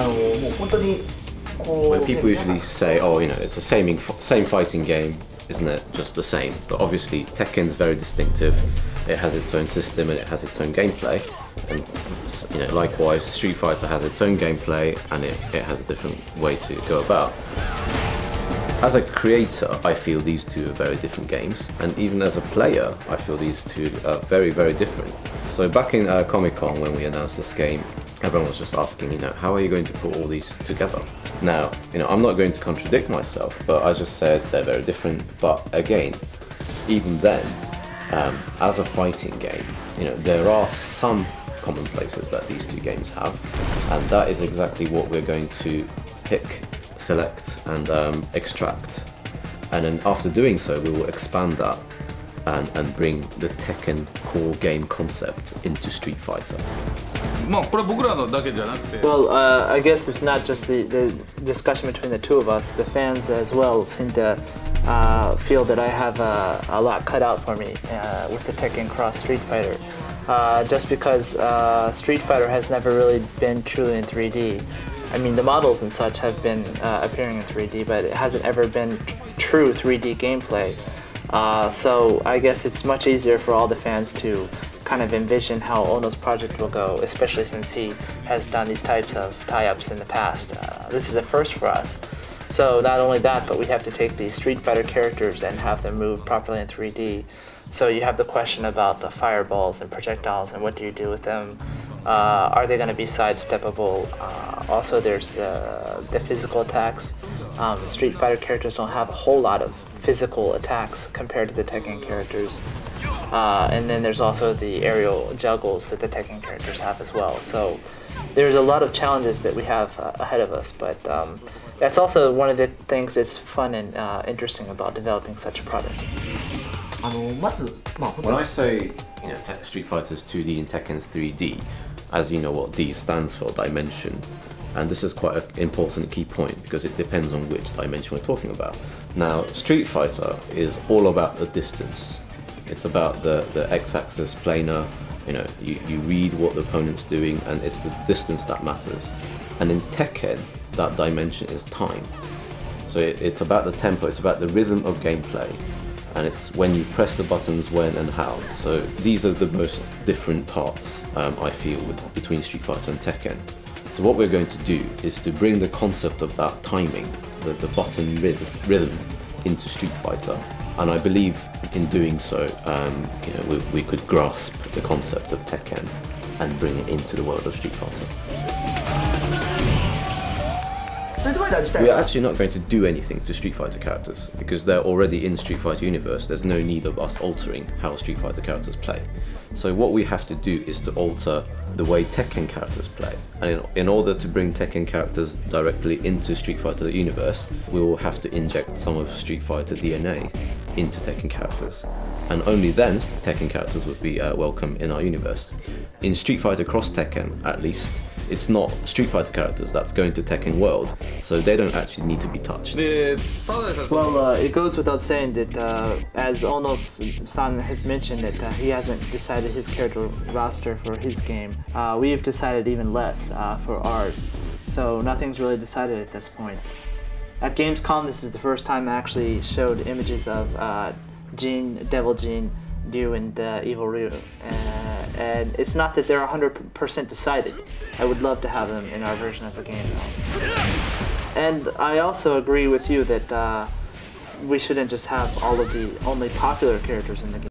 もう本当にこう When people usually say, oh, you know, it's a same fighting game, isn't it? Just the same. But obviously, Tekken's very distinctive. It has its own system and it has its own gameplay. And you know, likewise, Street Fighter has its own gameplay and it has a different way to go about. As a creator, I feel these two are very different games, and even as a player, I feel these two are very, very different. So back in Comic-Con, when we announced this game, everyone was just asking, you know, how are you going to put all these together? Now, you know, I'm not going to contradict myself, but I just said they're very different. But again, even then, as a fighting game, you know, there are some common places that these two games have, and that is exactly what we're going to pick, select and extract, and then after doing so we will expand that and bring the Tekken core game concept into Street Fighter. Well, I guess it's not just the discussion between the two of us. The fans as well seem to feel that I have a lot cut out for me with the Tekken Cross Street Fighter. Just because Street Fighter has never really been truly in 3D. I mean, the models and such have been appearing in 3D, but it hasn't ever been true 3D gameplay. So I guess it's much easier for all the fans to kind of envision how Ono's project will go, especially since he has done these types of tie-ups in the past. This is a first for us. So not only that, but we have to take these Street Fighter characters and have them move properly in 3D. So you have the question about the fireballs and projectiles and what do you do with them? Are they going to be sidesteppable? Also, there's the physical attacks. Street Fighter characters don't have a whole lot of physical attacks compared to the Tekken characters. And then there's also the aerial juggles that the Tekken characters have as well. So there's a lot of challenges that we have ahead of us, but that's also one of the things that's fun and interesting about developing such a product. When I say, you know, Street Fighter's 2D and Tekken's 3D, as you know what D stands for, dimension, and this is quite an important key point because it depends on which dimension we're talking about. Now, Street Fighter is all about the distance. It's about the x-axis planar, you know, you read what the opponent's doing and it's the distance that matters. And in Tekken, that dimension is time. So it's about the tempo, it's about the rhythm of gameplay. And it's when you press the buttons, when and how. So these are the most different parts, I feel, between Street Fighter and Tekken. So what we're going to do is to bring the concept of that timing, the button rhythm, into Street Fighter. And I believe in doing so, you know, we could grasp the concept of Tekken and bring it into the world of Street Fighter. We are actually not going to do anything to Street Fighter characters because they're already in Street Fighter universe. There's no need of us altering how Street Fighter characters play. So what we have to do is to alter the way Tekken characters play. And in order to bring Tekken characters directly into Street Fighter universe, we will have to inject some of Street Fighter DNA into Tekken characters. And only then Tekken characters would be welcome in our universe. In Street Fighter Cross Tekken, at least, it's not Street Fighter characters that's going to Tekken World, so they don't actually need to be touched. Well, it goes without saying that, as Ono-san has mentioned, that he hasn't decided his character roster for his game. We've decided even less for ours, so nothing's really decided at this point. At Gamescom, this is the first time I actually showed images of Jin, Devil Jin, Ryu, and Evil Ryu. And it's not that they're 100% decided. I would love to have them in our version of the game. And I also agree with you that we shouldn't just have all of the only popular characters in the game.